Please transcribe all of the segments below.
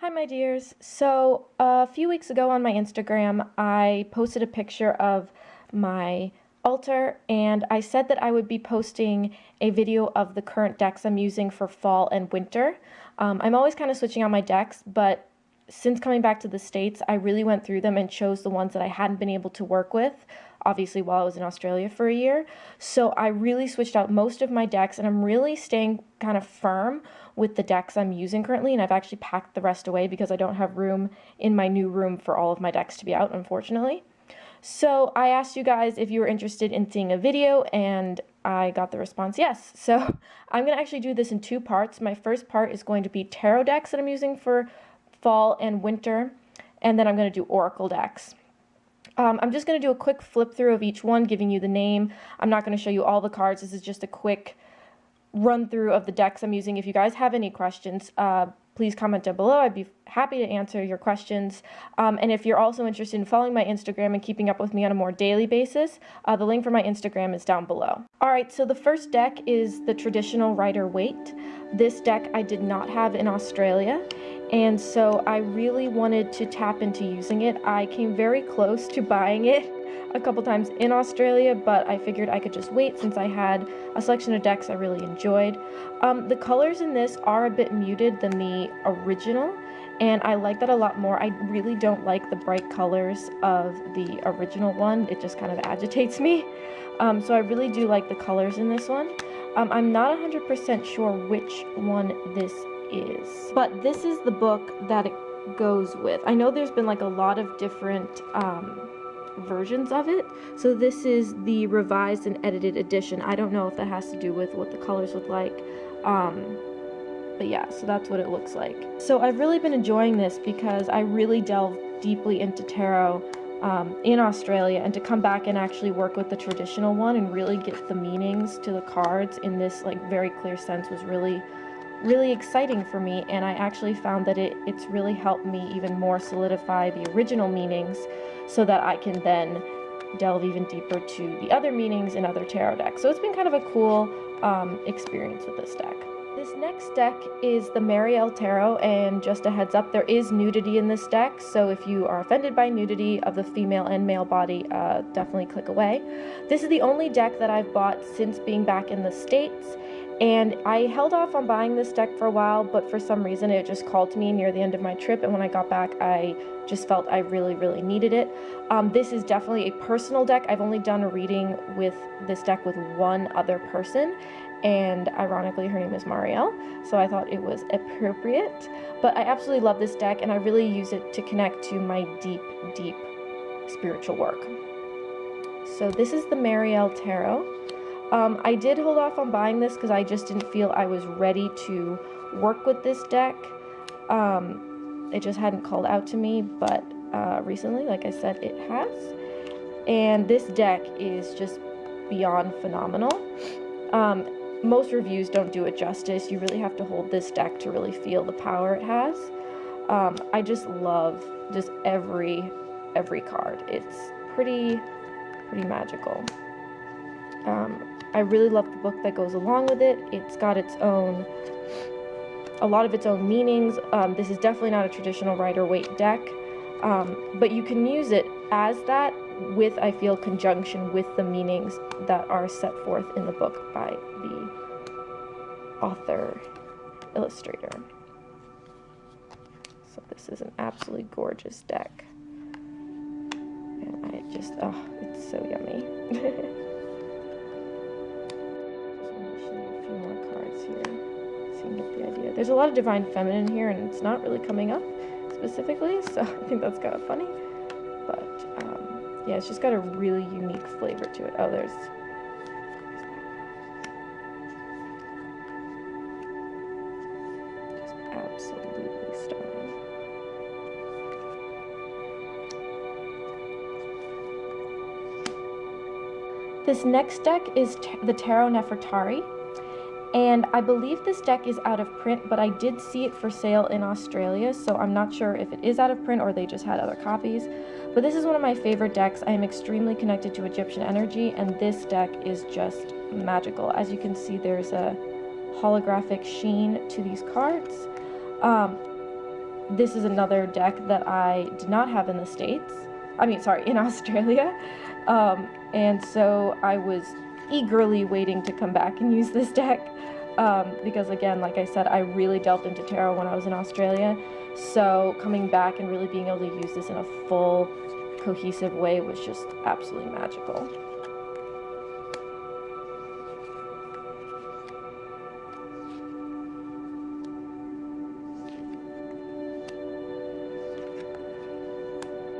Hi, my dears. So, a few weeks ago on my Instagram, I posted a picture of my altar, and I said that I would be posting a video of the current decks I'm using for fall and winter. I'm always kind of switching out my decks, but since coming back to the States, I really went through them and chose the ones that I hadn't been able to work with, obviously while I was in Australia for a year. So I really switched out most of my decks, and I'm really staying kind of firm with the decks I'm using currently, and I've actually packed the rest away because I don't have room in my new room for all of my decks to be out, unfortunately. So I asked you guys if you were interested in seeing a video, and I got the response yes. So I'm going to actually do this in two parts. My first part is going to be tarot decks that I'm using for fall and winter, and then I'm going to do oracle decks. I'm just going to do a quick flip through of each one, giving you the name. I'm not going to show you all the cards. This is just a quick run through of the decks I'm using. If you guys have any questions, please comment down below. I'd be happy to answer your questions. And if you're also interested in following my Instagram and keeping up with me on a more daily basis, the link for my Instagram is down below. Alright, so the first deck is the traditional Rider-Waite. This deck I did not have in Australia, and so I really wanted to tap into using it. I came very close to buying it a couple times in Australia, but I figured I could just wait since I had a selection of decks I really enjoyed. The colors in this are a bit muted than the original, and I like that a lot more. I really don't like the bright colors of the original one. It just kind of agitates me. So I really do like the colors in this one. I'm not 100% sure which one this is, but this is the book that it goes with. I know there's been like a lot of different versions of it, so this is the revised and edited edition. I don't know if that has to do with what the colors look like, but yeah, so that's what it looks like. So I've really been enjoying this because I really delved deeply into tarot in Australia, and to come back and actually work with the traditional one and really get the meanings to the cards in this like very clear sense was really exciting for me. And I actually found that it's really helped me even more solidify the original meanings so that I can then delve even deeper to the other meanings in other tarot decks. So it's been kind of a cool experience with this deck. This next deck is the Marielle Tarot, and just a heads up, there is nudity in this deck, so if you are offended by nudity of the female and male body, definitely click away. This is the only deck that I've bought since being back in the States, and I held off on buying this deck for a while, but for some reason it just called to me near the end of my trip, and when I got back I just felt I really needed it. This is definitely a personal deck. I've only done a reading with this deck with one other person, and ironically her name is Marielle, so I thought it was appropriate. But I absolutely love this deck, and I really use it to connect to my deep spiritual work. So this is the Marielle Tarot. I did hold off on buying this because I just didn't feel I was ready to work with this deck. It just hadn't called out to me, but recently, like I said, it has. And this deck is just beyond phenomenal. Most reviews don't do it justice. You really have to hold this deck to really feel the power it has. I just love just every card. It's pretty magical. I really love the book that goes along with it. It's got a lot of its own meanings. This is definitely not a traditional Rider-Waite deck, but you can use it as that with, I feel, conjunction with the meanings that are set forth in the book by the author illustrator. So this is an absolutely gorgeous deck, and I just, oh, it's so yummy. There's a lot of Divine Feminine here, and it's not really coming up specifically, so I think that's kind of funny. But yeah, it's just got a really unique flavor to it. Oh, there's just absolutely stunning. This next deck is the Tarot Nefertari. And I believe this deck is out of print, but I did see it for sale in Australia, so I'm not sure if it is out of print or they just had other copies. But this is one of my favorite decks. I am extremely connected to Egyptian energy, and this deck is just magical. As you can see, there's a holographic sheen to these cards. this is another deck that I did not have in the States. In Australia. And so I was eagerly waiting to come back and use this deck. Because again, like I said, I really delved into tarot when I was in Australia. So coming back and really being able to use this in a full, cohesive way was just absolutely magical.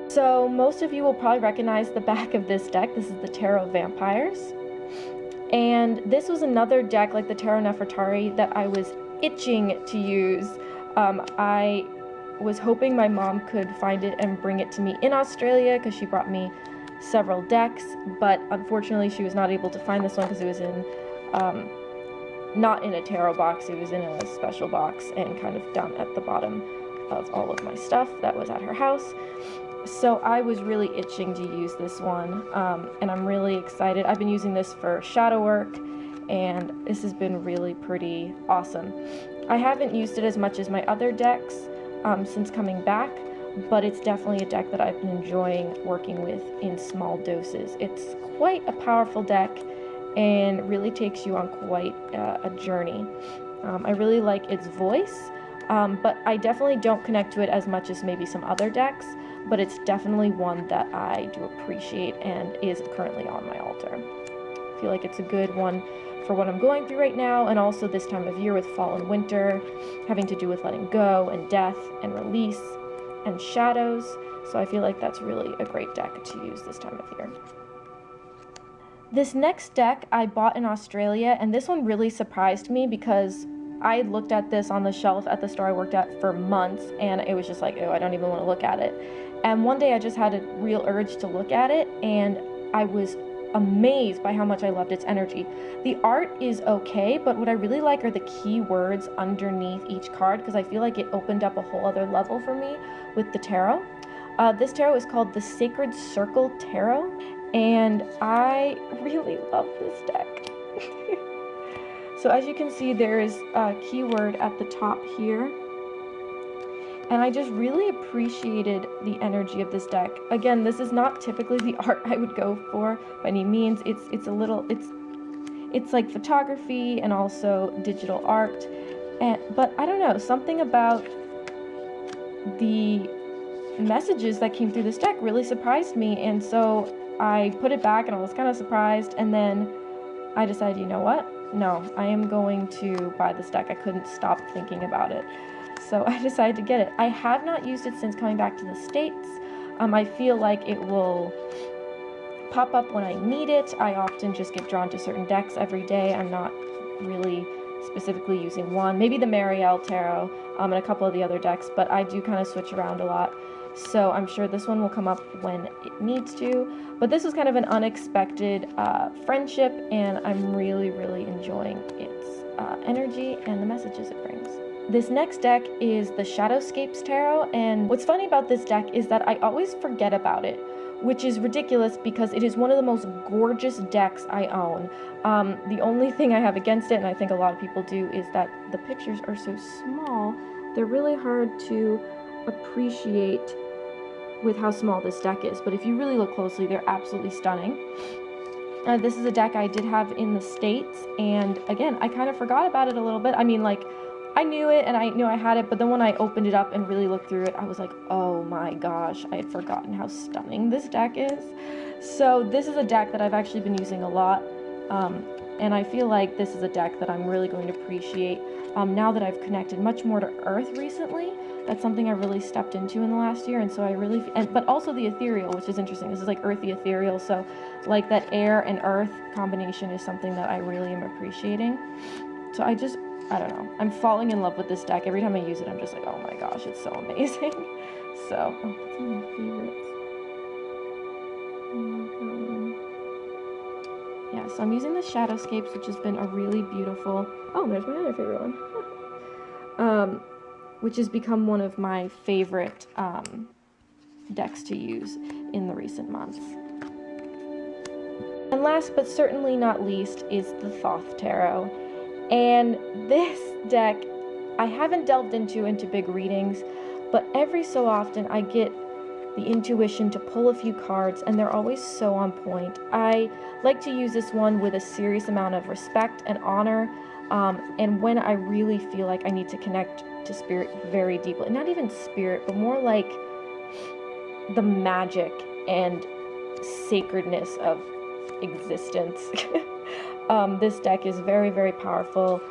So most of you will probably recognize the back of this deck. This is the Tarot of Vampires. And this was another deck like the Tarot Nefertari that I was itching to use. I was hoping my mom could find it and bring it to me in Australia because she brought me several decks, but unfortunately she was not able to find this one because it was in, not in a tarot box, it was in a special box and kind of down at the bottom of all of my stuff that was at her house. So I was really itching to use this one, and I'm really excited. I've been using this for shadow work, and this has been really pretty awesome. I haven't used it as much as my other decks since coming back, but it's definitely a deck that I've been enjoying working with in small doses. It's quite a powerful deck and really takes you on quite a journey. I really like its voice, but I definitely don't connect to it as much as maybe some other decks, but it's definitely one that I do appreciate and is currently on my altar. I feel like it's a good one for what I'm going through right now, and also this time of year with fall and winter, having to do with letting go and death and release and shadows. So I feel like that's really a great deck to use this time of year. This next deck I bought in Australia, and this one really surprised me because I looked at this on the shelf at the store I worked at for months, and it was just like, oh, I don't even want to look at it. And one day I just had a real urge to look at it, and I was amazed by how much I loved its energy. The art is okay, but what I really like are the keywords underneath each card, because I feel like it opened up a whole other level for me with the tarot. This tarot is called the Sacred Circle Tarot, and I really love this deck. So as you can see, there is a keyword at the top here, and I just really appreciated the energy of this deck. Again, this is not typically the art I would go for by any means. It's like photography and also digital art, but I don't know, something about the messages that came through this deck really surprised me, and so I put it back and I was kind of surprised, and then I decided, you know what? No, I am going to buy this deck. I couldn't stop thinking about it. So I decided to get it. I have not used it since coming back to the States. I feel like it will pop up when I need it. I often just get drawn to certain decks every day. I'm not really specifically using one. Maybe the Marielle Tarot and a couple of the other decks, but I do kind of switch around a lot. So I'm sure this one will come up when it needs to. But this was kind of an unexpected friendship, and I'm really, really enjoying its energy and the messages it brings. This next deck is the Shadowscapes Tarot, and what's funny about this deck is that I always forget about it, which is ridiculous because it is one of the most gorgeous decks I own. The only thing I have against it, and I think a lot of people do, is that the pictures are so small. They're really hard to appreciate with how small this deck is, but if you really look closely, they're absolutely stunning. This is a deck I did have in the States, and again, I kind of forgot about it a little bit. I mean, like, I knew it and I knew I had it, but then when I opened it up and really looked through it, I was like, oh my gosh, I had forgotten how stunning this deck is. So this is a deck that I've actually been using a lot, and I feel like this is a deck that I'm really going to appreciate now that I've connected much more to Earth recently. That's something I really stepped into in the last year, and so I really, but also the ethereal, which is interesting. This is like earthy ethereal, so like that air and earth combination is something that I really am appreciating. So I don't know, I'm falling in love with this deck. Every time I use it, I'm just like, oh my gosh, it's so amazing. So, that's one of my favorites. Yeah, so I'm using the Shadowscapes, which has been a really beautiful, oh, there's my other favorite one. Which has become one of my favorite decks to use in the recent months. And last but certainly not least is the Thoth Tarot. And this deck I haven't delved into big readings, but every so often I get the intuition to pull a few cards, and they're always so on point. I like to use this one with a serious amount of respect and honor, and when I really feel like I need to connect to spirit very deeply. Not even spirit, but more like the magic and sacredness of existence. This deck is very, very powerful.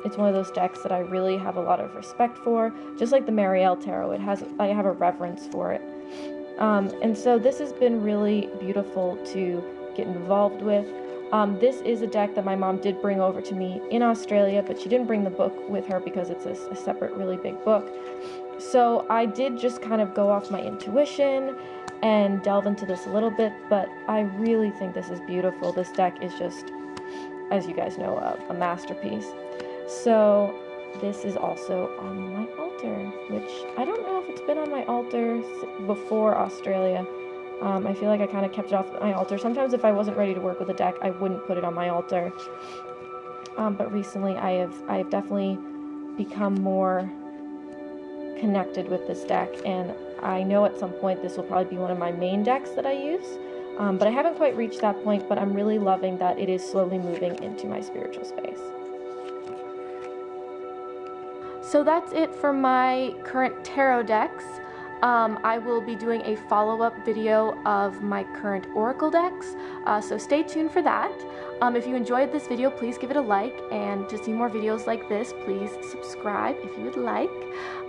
It's one of those decks that I really have a lot of respect for. Just like the Marielle Tarot, I have a reverence for it. And so this has been really beautiful to get involved with. This is a deck that my mom did bring over to me in Australia, but she didn't bring the book with her because it's a separate, really big book. So I did just kind of go off my intuition and delve into this a little bit, but I really think this is beautiful. This deck is just, as you guys know, a masterpiece. So this is also on my altar, which I don't know if it's been on my altar before Australia. I feel like I kind of kept it off my altar. Sometimes if I wasn't ready to work with a deck, I wouldn't put it on my altar. But recently I have definitely become more connected with this deck, and I know at some point this will probably be one of my main decks that I use. But I haven't quite reached that point, but I'm really loving that it is slowly moving into my spiritual space. So that's it for my current tarot decks. I will be doing a follow-up video of my current oracle decks, so stay tuned for that. If you enjoyed this video, please give it a like, and to see more videos like this, please subscribe if you would like.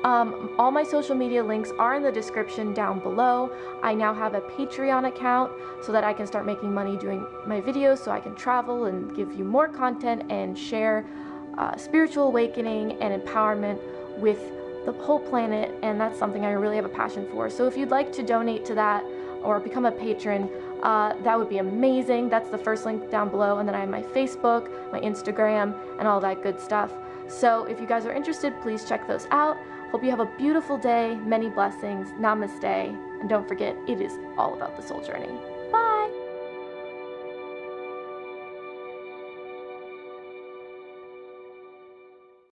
All my social media links are in the description down below. I now have a Patreon account so that I can start making money doing my videos, so I can travel and give you more content and share spiritual awakening and empowerment with the whole planet, and that's something I really have a passion for. So if you'd like to donate to that or become a patron, that would be amazing. That's the first link down below, and then I have my Facebook, my Instagram, and all that good stuff. So if you guys are interested, please check those out. Hope you have a beautiful day, many blessings, namaste, and don't forget, it is all about the soul journey.